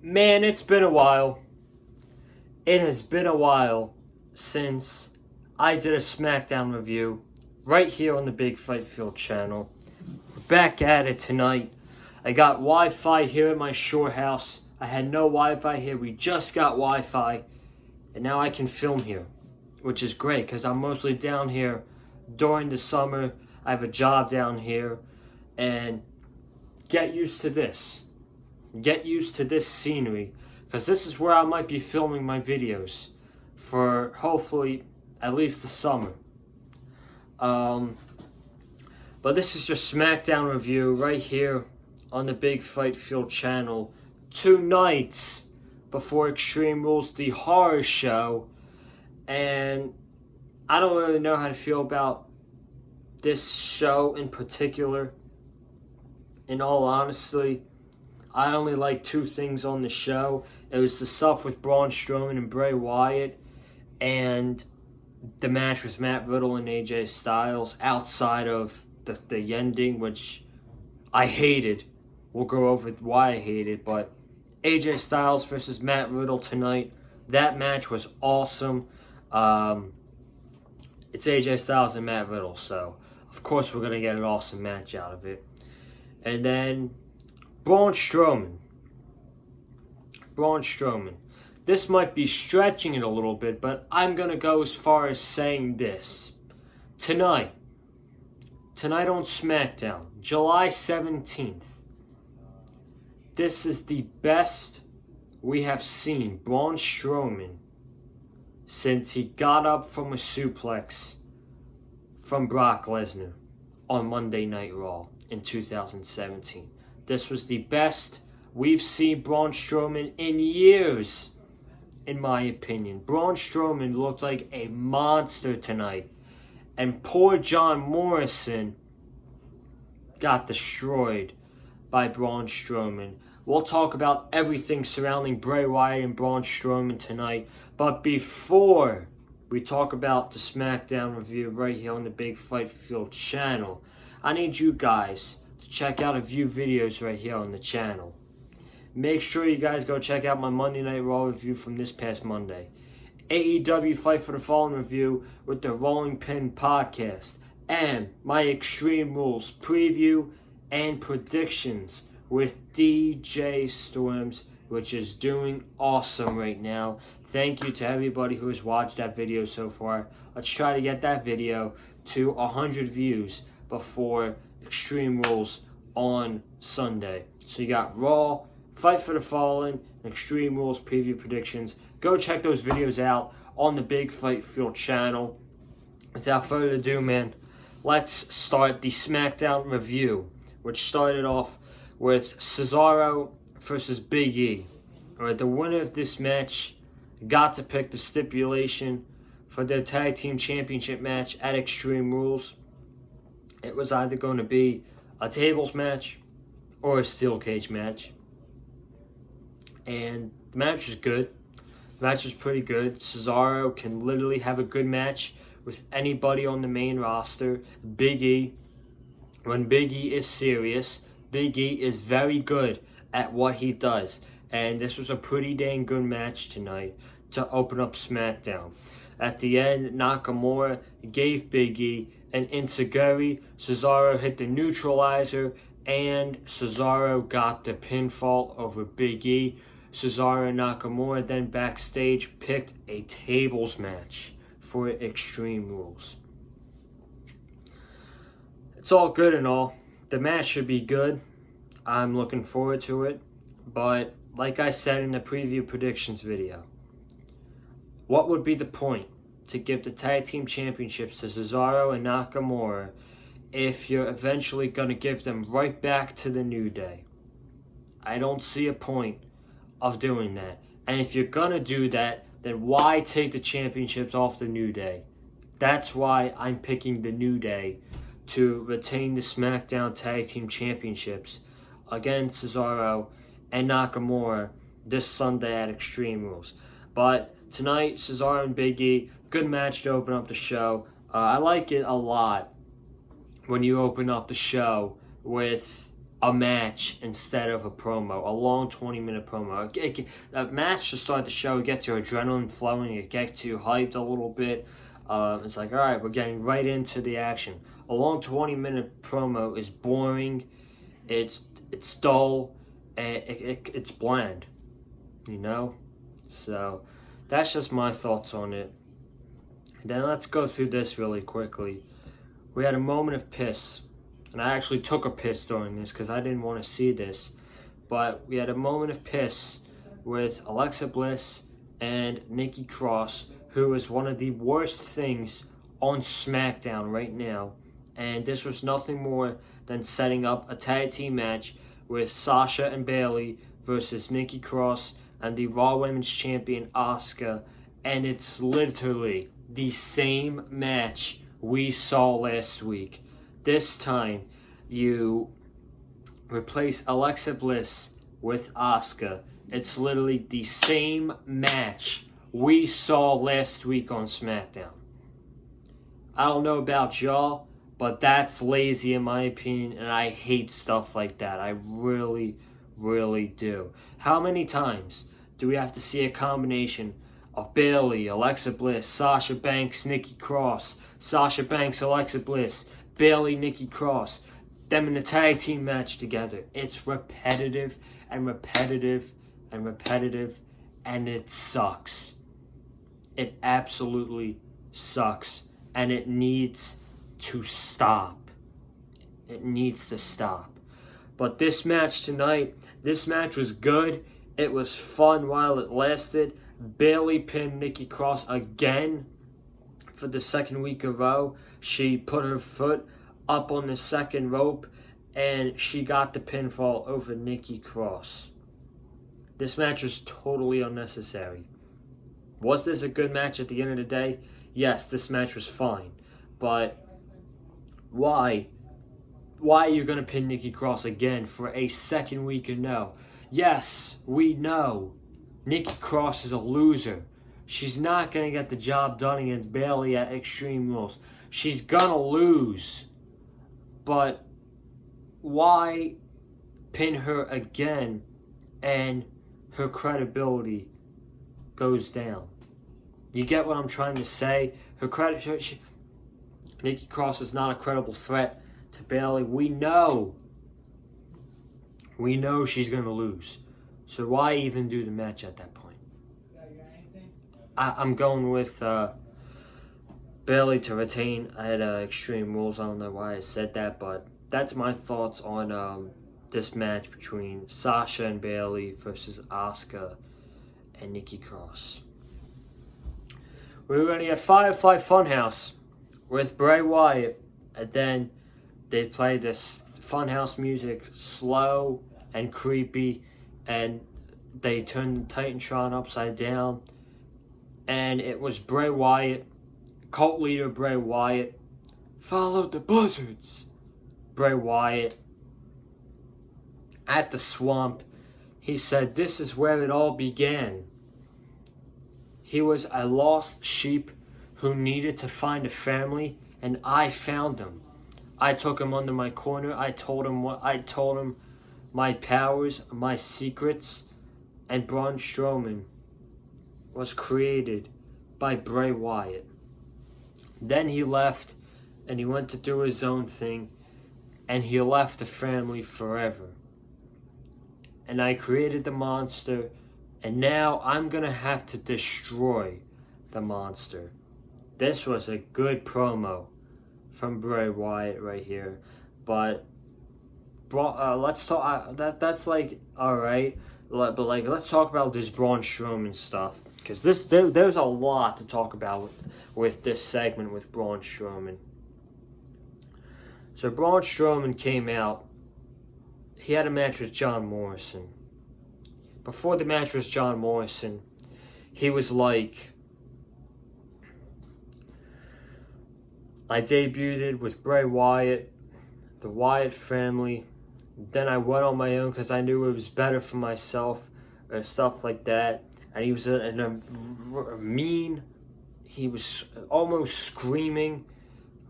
Man, it's been a while. It has been a while since I did a SmackDown review right here on the Big Fight Field channel. We're back at it tonight. I got Wi-Fi here at my shore house. I had no Wi-Fi here. We just got Wi-Fi. And now I can film here, which is great because I'm mostly down here during the summer. I have a job down here. And get used to this. Get used to this scenery, because this is where I might be filming my videos for hopefully at least the summer. But this is just SmackDown review right here on the Big Fight Field channel. 2 nights before Extreme Rules, the horror show. And I don't really know how to feel about this show in particular. In all honesty, I only like 2 things on the show. It was the stuff with Braun Strowman and Bray Wyatt, and the match with Matt Riddle and AJ Styles outside of the ending, which I hated. We'll go over why I hated, but AJ Styles versus Matt Riddle tonight, that match was awesome. It's AJ Styles and Matt Riddle, so of course we're going to get an awesome match out of it. And then Braun Strowman. This might be stretching it a little bit, but I'm going to go as far as saying this. Tonight on SmackDown, July 17th, this is the best we have seen Braun Strowman since he got up from a suplex from Brock Lesnar on Monday Night Raw in 2017. This was the best we've seen Braun Strowman in years, in my opinion. Braun Strowman looked like a monster tonight. And poor John Morrison got destroyed by Braun Strowman. We'll talk about everything surrounding Bray Wyatt and Braun Strowman tonight. But before we talk about the SmackDown review right here on the Big Fight Field channel, I need you guys to check out a few videos right here on the channel. Make sure you guys go check out my Monday Night Raw review from this past Monday. AEW Fight for the Fallen review with the Rolling Pin podcast. And my Extreme Rules preview and predictions with DJ Storms, which is doing awesome right now. Thank you to everybody who has watched that video so far. Let's try to get that video to 100 views before Extreme Rules on Sunday. So you got Raw, Fight for the Fallen, Extreme Rules preview predictions. Go check those videos out on the Big Fight Field channel. Without further ado, man, let's start the SmackDown review, which started off with Cesaro versus Big E. Alright, the winner of this match got to pick the stipulation for their tag team championship match at Extreme Rules. It was either going to be a tables match or a steel cage match. And the match was good. The match was pretty good. Cesaro can literally have a good match with anybody on the main roster. Big E, when Big E is serious, Big E is very good at what he does. And this was a pretty dang good match tonight to open up SmackDown. At the end, Nakamura gave Big E an enziguri. Cesaro hit the neutralizer, and Cesaro got the pinfall over Big E. Cesaro and Nakamura then backstage picked a tables match for Extreme Rules. It's all good and all. The match should be good. I'm looking forward to it. But like I said in the preview predictions video, what would be the point to give the tag team championships to Cesaro and Nakamura if you're eventually going to give them right back to the New Day? I don't see a point of doing that. And if you're going to do that, then why take the championships off the New Day? That's why I'm picking the New Day to retain the SmackDown Tag Team Championships against Cesaro and Nakamura this Sunday at Extreme Rules. But tonight, Cesaro and Big E, good match to open up the show. I like it a lot when you open up the show with a match instead of a promo, a long 20-minute promo. A match to start the show, get your adrenaline flowing, it gets you hyped a little bit. It's like, all right, we're getting right into the action. A long 20-minute promo is boring, it's dull, and it's bland, you know? So that's just my thoughts on it. Then let's go through this really quickly. We had a moment of piss. And I actually took a piss during this because I didn't want to see this. But we had a moment of piss with Alexa Bliss and Nikki Cross, who is one of the worst things on SmackDown right now. And this was nothing more than setting up a tag team match with Sasha and Bayley versus Nikki Cross and the Raw Women's Champion Asuka. And it's literally the same match we saw last week. This time, you replace Alexa Bliss with Asuka. It's literally the same match we saw last week on SmackDown. I don't know about y'all, but that's lazy in my opinion, and I hate stuff like that. I really, really do. How many times do we have to see a combination of Bayley, Alexa Bliss, Sasha Banks, Nikki Cross, Sasha Banks, Alexa Bliss, Bayley, Nikki Cross, them in a tag team match together? It's repetitive and repetitive and repetitive, and it sucks. It absolutely sucks, and it needs to stop. It needs to stop. But this match tonight, this match was good. It was fun while it lasted. Bayley pinned Nikki Cross again for the second week in a row. She put her foot up on the second rope and she got the pinfall over Nikki Cross. This match was totally unnecessary. Was this a good match at the end of the day? Yes, this match was fine. But why? Why are you going to pin Nikki Cross again for a second week in a row? Yes, we know Nikki Cross is a loser. She's not going to get the job done against Bayley at Extreme Rules. She's going to lose. But why pin her again and her credibility goes down? You get what I'm trying to say? Nikki Cross is not a credible threat to Bayley. We know she's going to lose. So why even do the match at that point? I'm going with Bayley to retain at Extreme Rules. I don't know why I said that, but that's my thoughts on this match between Sasha and Bayley versus Asuka and Nikki Cross. We were going to get Firefly Funhouse with Bray Wyatt, and then they played this Funhouse music, slow and creepy, and they turned the Titantron upside down, and it was Bray Wyatt, cult leader Bray Wyatt, follow the buzzards. Bray Wyatt at the swamp, he said, "This is where it all began." He was a lost sheep who needed to find a family, and I found him. I took him under my corner. I told him my powers, my secrets, and Braun Strowman was created by Bray Wyatt. Then he left, and he went to do his own thing, and he left the family forever. And I created the monster, and now I'm going to have to destroy the monster. This was a good promo from Bray Wyatt right here. But let's talk. That's like alright. But like, let's talk about this Braun Strowman stuff, because there's a lot to talk about with this segment with Braun Strowman. So Braun Strowman came out. He had a match with John Morrison. Before the match with John Morrison, he was like, I debuted with Bray Wyatt, the Wyatt family. Then I went on my own because I knew it was better for myself, or stuff like that. And he was in a mean, he was almost screaming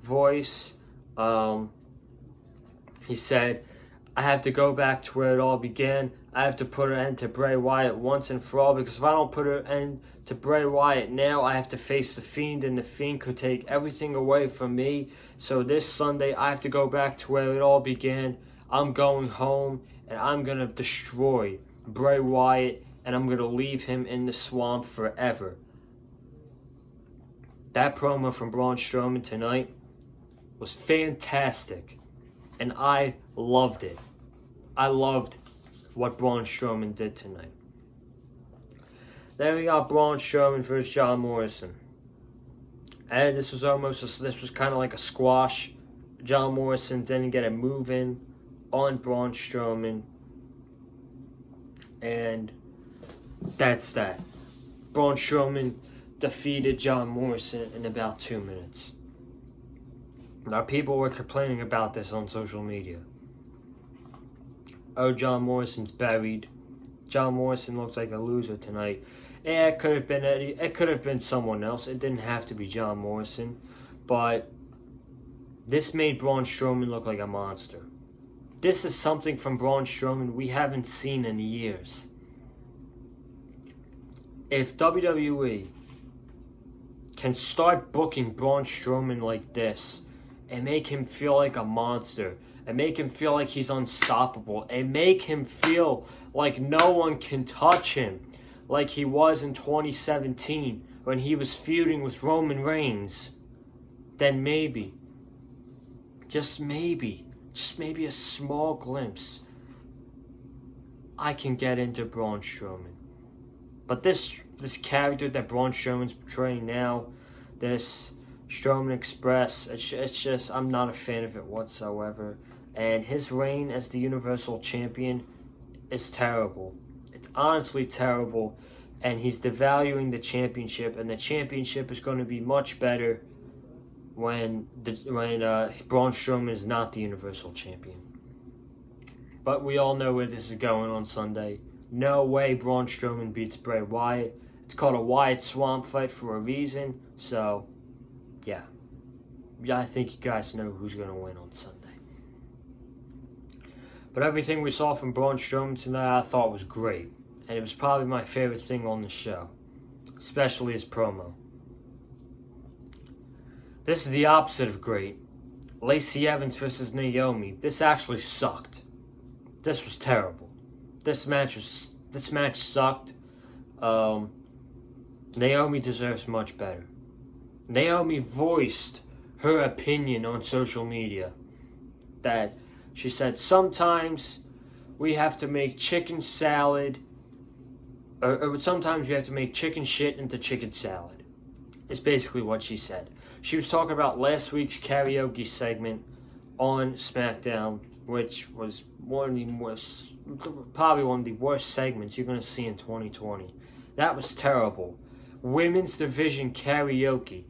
voice. He said, I have to go back to where it all began. I have to put an end to Bray Wyatt once and for all, because if I don't put an end to Bray Wyatt now, I have to face The Fiend, and The Fiend could take everything away from me. So this Sunday, I have to go back to where it all began. I'm going home, and I'm going to destroy Bray Wyatt, and I'm going to leave him in the swamp forever. That promo from Braun Strowman tonight was fantastic, and I loved it. I loved what Braun Strowman did tonight. Then we got Braun Strowman versus John Morrison. And this was kind of like a squash. John Morrison didn't get a move in on Braun Strowman. And that's that. Braun Strowman defeated John Morrison in about 2 minutes. Now, people were complaining about this on social media. Oh, John Morrison's buried. John Morrison looks like a loser tonight. Yeah, it could have been Eddie. It could have been someone else. It didn't have to be John Morrison. But this made Braun Strowman look like a monster. This is something from Braun Strowman we haven't seen in years. If WWE can start booking Braun Strowman like this and make him feel like a monster, and make him feel like he's unstoppable, and make him feel like no one can touch him, like he was in 2017 when he was feuding with Roman Reigns, then maybe, just maybe a small glimpse, I can get into Braun Strowman. But this character that Braun Strowman's portraying now, this Strowman Express, it's just, I'm not a fan of it whatsoever. And his reign as the Universal Champion is terrible. It's honestly terrible. And he's devaluing the championship. And the championship is going to be much better when Braun Strowman is not the Universal Champion. But we all know where this is going on Sunday. No way Braun Strowman beats Bray Wyatt. It's called a Wyatt Swamp fight for a reason. So, yeah, I think you guys know who's going to win on Sunday. But everything we saw from Braun Strowman tonight I thought was great. And it was probably my favorite thing on the show. Especially his promo. This is the opposite of great. Lacey Evans versus Naomi. This actually sucked. This was terrible. This match sucked. Naomi deserves much better. Naomi voiced her opinion on social media. That she said, sometimes we have to make chicken salad, or sometimes you have to make chicken shit into chicken salad. It's basically what she said. She was talking about last week's karaoke segment on SmackDown, which was probably one of the worst segments you're going to see in 2020. That was terrible. Women's division karaoke.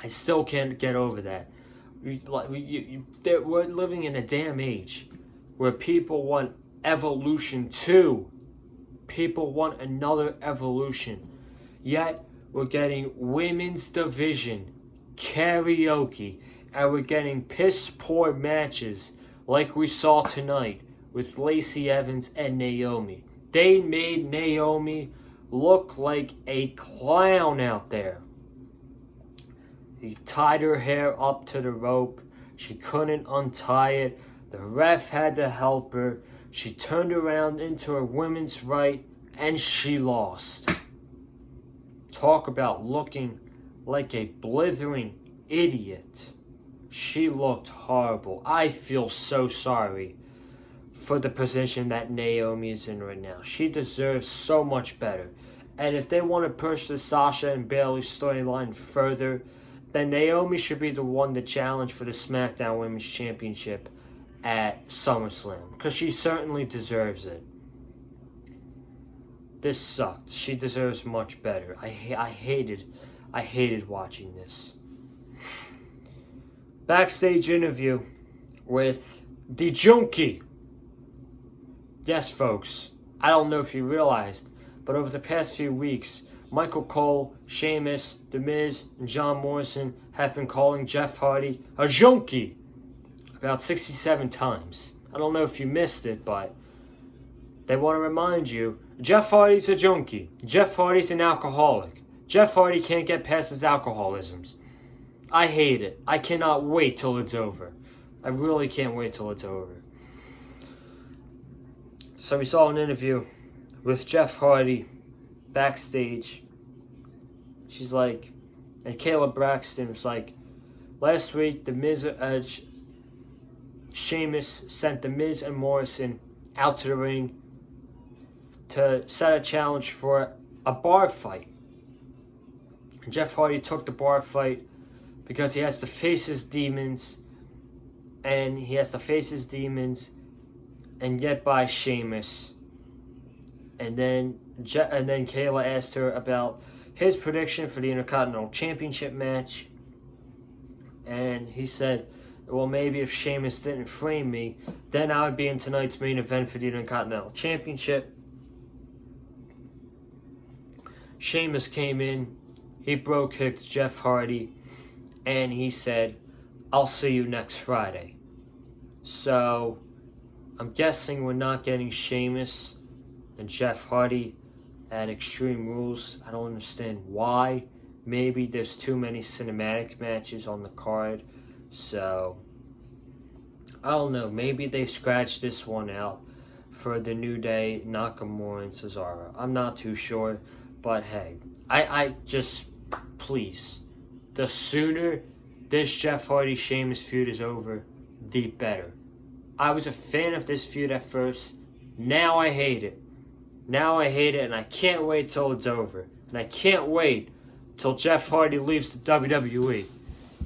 I still can't get over that. We're living in a damn age where people want Evolution 2. People want another Evolution. Yet, we're getting women's division karaoke. And we're getting piss poor matches like we saw tonight with Lacey Evans and Naomi. They made Naomi look like a clown out there. He tied her hair up to the rope. She couldn't untie it. The ref had to help her. She turned around into her women's right, and she lost. Talk about looking like a blithering idiot. She looked horrible. I feel so sorry for the position that Naomi is in right now. She deserves so much better. And if they want to push the Sasha and Bayley storyline further, then Naomi should be the one to challenge for the SmackDown Women's Championship at SummerSlam, because she certainly deserves it. This sucked. She deserves much better. I hated watching this. Backstage interview with the Junkie. Yes, folks, I don't know if you realized, but over the past few weeks, Michael Cole, Sheamus, The Miz, and John Morrison have been calling Jeff Hardy a junkie. about 67 times. I don't know if you missed it, but they want to remind you, Jeff Hardy's a junkie. Jeff Hardy's an alcoholic. Jeff Hardy can't get past his alcoholisms. I hate it. I cannot wait till it's over. I really can't wait till it's over. So we saw an interview with Jeff Hardy backstage. She's like, and Kayla Braxton was like, last week the Miz, Sheamus sent the Miz and Morrison out to the ring to set a challenge for a bar fight. And Jeff Hardy took the bar fight because he has to face his demons, and get by Sheamus. And then Kayla asked her about his prediction for the Intercontinental Championship match, and he said, well, maybe if Sheamus didn't frame me, then I would be in tonight's main event for the Intercontinental Championship. Sheamus came in, he bro-kicked Jeff Hardy, and he said, I'll see you next Friday. So, I'm guessing we're not getting Sheamus and Jeff Hardy at Extreme Rules. I don't understand why. Maybe there's too many cinematic matches on the card. So, I don't know. Maybe they scratched this one out for the New Day, Nakamura, and Cesaro. I'm not too sure. But hey, I just, please, the sooner this Jeff Hardy-Sheamus feud is over, the better. I was a fan of this feud at first. Now I hate it. And I can't wait till it's over. And I can't wait till Jeff Hardy leaves the WWE.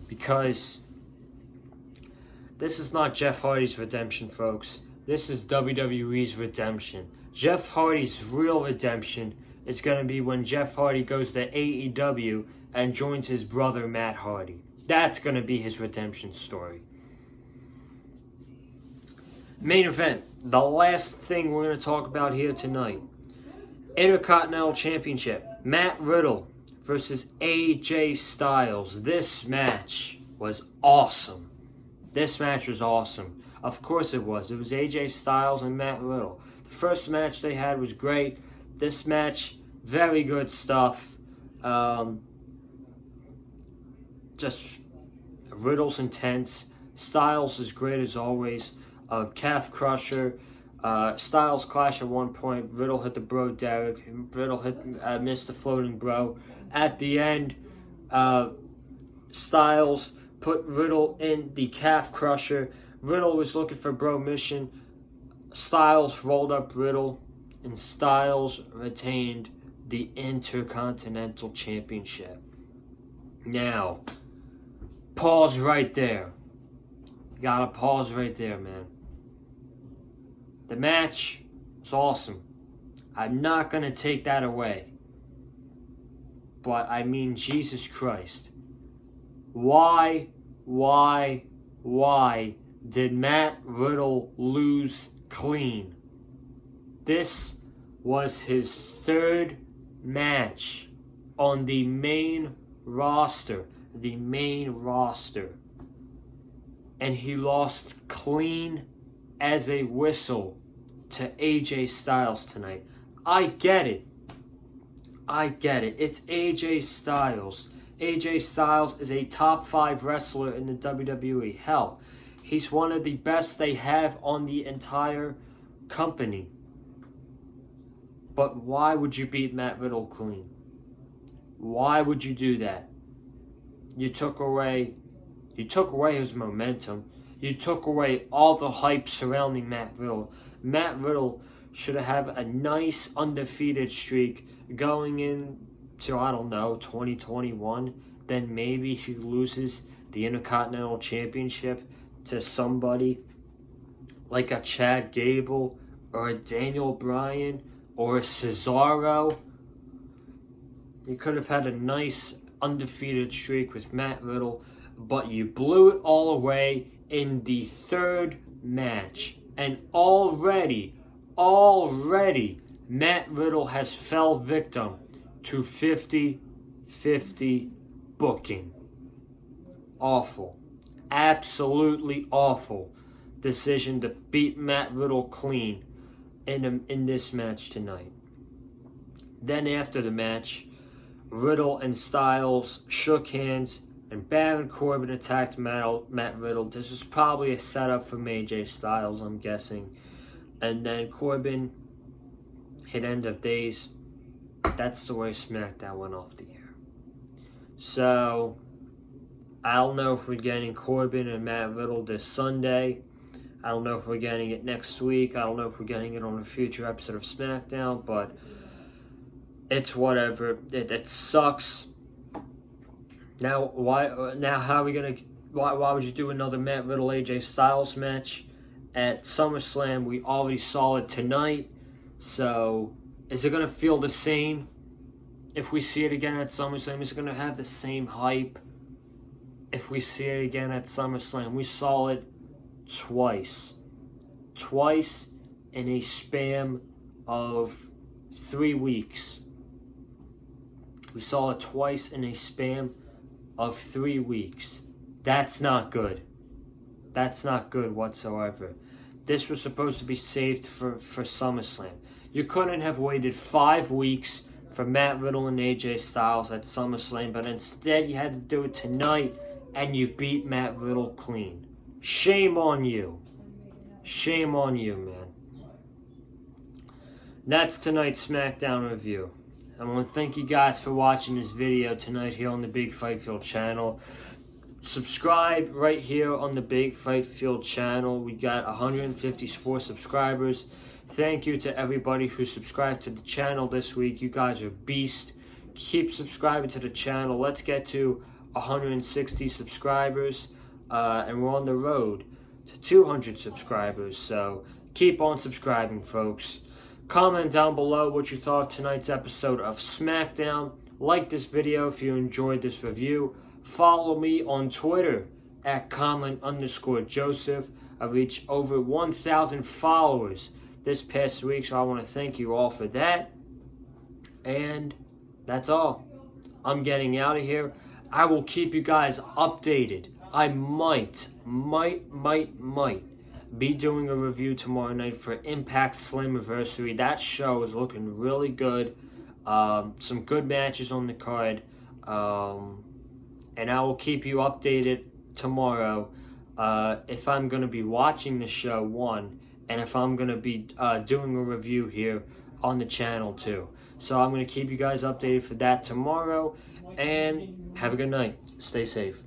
Because this is not Jeff Hardy's redemption, folks. This is WWE's redemption. Jeff Hardy's real redemption is going to be when Jeff Hardy goes to AEW and joins his brother Matt Hardy. That's going to be his redemption story. Main event. The last thing we're going to talk about here tonight. Intercontinental Championship. Matt Riddle versus AJ Styles. This match was awesome. Of course it was. It was AJ Styles and Matt Riddle. The first match they had was great. This match, very good stuff. Just Riddle's intense. Styles is great as always. Calf crusher. Styles clash at one point. Riddle hit the bro Derek. Riddle missed the floating bro. At the end, Styles put Riddle in the calf crusher. Riddle was looking for bro mission. Styles rolled up Riddle, and Styles retained the Intercontinental Championship. Now, pause right there. Gotta pause right there, man. The match was awesome. I'm not gonna take that away. But I mean, Jesus Christ. Why did Matt Riddle lose clean? This was his third match on the main roster. And he lost clean as a whistle to AJ Styles tonight. I get it. It's AJ Styles. AJ Styles is a top 5 wrestler in the WWE. Hell, he's one of the best they have on the entire company. But why would you beat Matt Riddle clean? Why would you do that? You took away his momentum. You took away all the hype surrounding Matt Riddle. Matt Riddle should have a nice undefeated streak going into, 2021. Then maybe he loses the Intercontinental Championship to somebody like a Chad Gable or a Daniel Bryan or a Cesaro. You could have had a nice undefeated streak with Matt Riddle, but you blew it all away in the third match. And already, Matt Riddle has fell victim to 50-50 booking. Awful. absolutely awful decision to beat Matt Riddle clean in this match tonight. Then after the match, Riddle and Styles shook hands, and Baron Corbin attacked Matt Riddle. This was probably a setup for AJ Styles, I'm guessing. And then Corbin hit End of Days. That's the way SmackDown went off the air. So, I don't know if we're getting Corbin and Matt Riddle this Sunday. I don't know if we're getting it next week. I don't know if we're getting it on a future episode of SmackDown, but it's whatever. It sucks. Now, how are we gonna? Why would you do another Matt Riddle AJ Styles match at SummerSlam? We already saw it tonight. So, is it gonna feel the same if we see it again at SummerSlam? Is it gonna have the same hype if we see it again at SummerSlam? We saw it twice in a span of 3 weeks. We saw it twice in a span of 3 weeks. That's not good. That's not good whatsoever. This was supposed to be saved for SummerSlam. You couldn't have waited 5 weeks for Matt Riddle and AJ Styles at SummerSlam, but instead you had to do it tonight, and you beat Matt Riddle clean. Shame on you. Shame on you, man. That's tonight's SmackDown review. I want to thank you guys for watching this video tonight here on the Big Fight Field channel. Subscribe right here on the Big Fight Field channel. We got 154 subscribers. Thank you to everybody who subscribed to the channel this week. You guys are beasts. Keep subscribing to the channel. Let's get to 160 subscribers. And we're on the road to 200 subscribers. So keep on subscribing, folks. Comment down below what you thought of tonight's episode of SmackDown. Like this video if you enjoyed this review. Follow me on Twitter at Conlon_Joseph. I reached over 1,000 followers this past week, so I want to thank you all for that. And that's all. I'm getting out of here. I will keep you guys updated. I might be doing a review tomorrow night for Impact Slammiversary. That show is looking really good. Some good matches on the card. And I will keep you updated tomorrow if I'm going to be watching the show, one, and if I'm going to be doing a review here on the channel, too. So I'm going to keep you guys updated for that tomorrow. And have a good night. Stay safe.